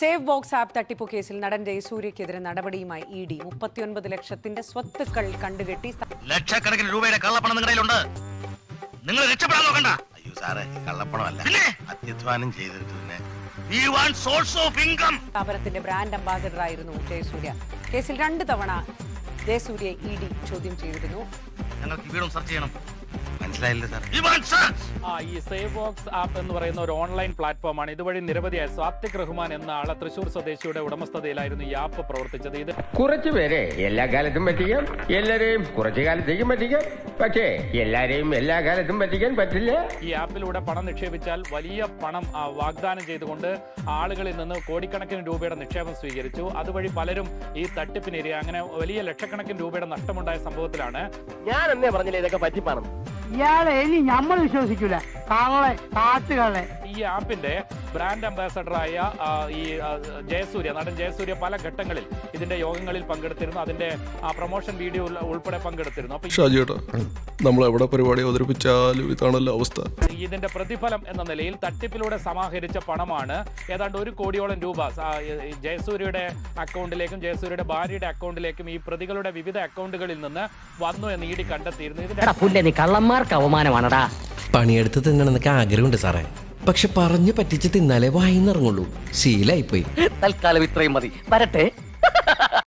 Save box app തട്ടിപ്പു കേസിൽ നടൻ ജയസൂര്യക്കെതിരെ നടപടിയുമായി ഇഡി 39 ലക്ഷത്തിന്റെ സ്വത്തുക്കൾ കണ്ടുകെട്ടി ലക്ഷക്കണക്കിന് രൂപയുടെ കള്ളപ്പണം നിങ്ങളുടെ കയ്യിലുണ്ട്. നിങ്ങൾ രക്ഷപ്പെടാൻ നോക്കണ്ട. അയ്യോ സാറേ, കള്ളപ്പണമല്ല, അത്യധ്വാനം ചെയ്തിട്ട് സ്ഥാപനത്തിന്റെ ബ്രാൻഡ് അംബാസഡർ ആയിരുന്നു ജയസൂര്യ. കേസിൽ 2 തവണ ജയസൂര്യയെ ഇഡി ചോദ്യം ചെയ്തിരുന്നു. ഞങ്ങൾക്ക് വീടും സെർച്ച് ചെയ്യണം. മനസ്സിലായില്ല സാർ. ഈ സേവ് ബോക്സ് ആപ്പ് എന്ന് പറയുന്ന ഒരു ഓൺലൈൻ പ്ലാറ്റ്ഫോമാണ്. ഇതുവഴി നിരവധിയായ സാത്വിക് റഹ്മാൻ എന്ന ആളെ തൃശൂർ സ്വദേശിയുടെ ഉടമസ്ഥതയിലായിരുന്നു ഈ ആപ്പ് പ്രവർത്തിച്ചത്. ഇത് കുറച്ചുപേരെ എല്ലാ കാലത്തും പറ്റിക്കാം, എല്ലാരെയും കുറച്ചു കാലത്തേക്കും പറ്റിക്കാം, പക്ഷേ എല്ലാരെയും എല്ലാ കാലത്തും പറ്റിക്കാൻ പറ്റില്ല. ഈ ആപ്പിലൂടെ പണം നിക്ഷേപിച്ചാൽ വലിയ പണം വാഗ്ദാനം ചെയ്തുകൊണ്ട് ആളുകളിൽ നിന്ന് കോടിക്കണക്കിന് രൂപയുടെ നിക്ഷേപം സ്വീകരിച്ചു. അതുവഴി പലരും ഈ തട്ടിപ്പിനിര അങ്ങനെ വലിയ ലക്ഷക്കണക്കിന് രൂപയുടെ നഷ്ടമുണ്ടായ സംഭവത്തിലാണ്. ഞാൻ എന്നേ പറഞ്ഞില്ലേ ഇതൊക്കെ പറ്റിപ്പാണ്. ഇയാളെ ഇനി നമ്മൾ വിശ്വസിക്കൂല. കാട്ടുകളെ ഈ ആപ്പിന്റെ ബ്രാൻഡ് അംബാസഡറായ ഈ നടൻ ജയസൂര്യ പല ഘട്ടങ്ങളിൽ ഇതിന്റെ യോഗങ്ങളിൽ പങ്കെടുത്തിരുന്നു. അതിന്റെ പ്രൊമോഷൻ വീഡിയോ ഉൾപ്പെടെ പങ്കെടുത്തിരുന്നു. ഷാജിയേട്ടാ, നമ്മൾ എവിടെ പരിപാടി അവതരിപ്പിച്ചാലും ഇതാണല്ലോ അവസ്ഥ. ഇതിന്റെ പ്രതിഫലം എന്ന നിലയിൽ തട്ടിപ്പിലൂടെ സമാഹരിച്ച പണമാണ് ഏതാണ്ട് 1 കോടിയോളം രൂപ ജയസൂര്യയുടെ അക്കൗണ്ടിലേക്കും ജയസൂര്യയുടെ ഭാര്യയുടെ അക്കൗണ്ടിലേക്കും ഈ പ്രതികളുടെ വിവിധ അക്കൗണ്ടുകളിൽ നിന്ന് വന്നു എന്ന് ഇഡി കണ്ടെത്തിയിരുന്നു. ഇതിന്റെ കള്ളന്മാർക്ക് അവമാനമാണടാ. പണിയെടുത്ത് തിന്നണമെന്നൊക്കെ ആഗ്രഹമുണ്ട് സാറേ, പക്ഷെ പറഞ്ഞു പറ്റിച്ച് തിന്നാലേ വായിന്നിറങ്ങുള്ളൂ. ശീലായിപ്പോയി. തൽക്കാലം ഇത്രയും മതി. വരട്ടെ.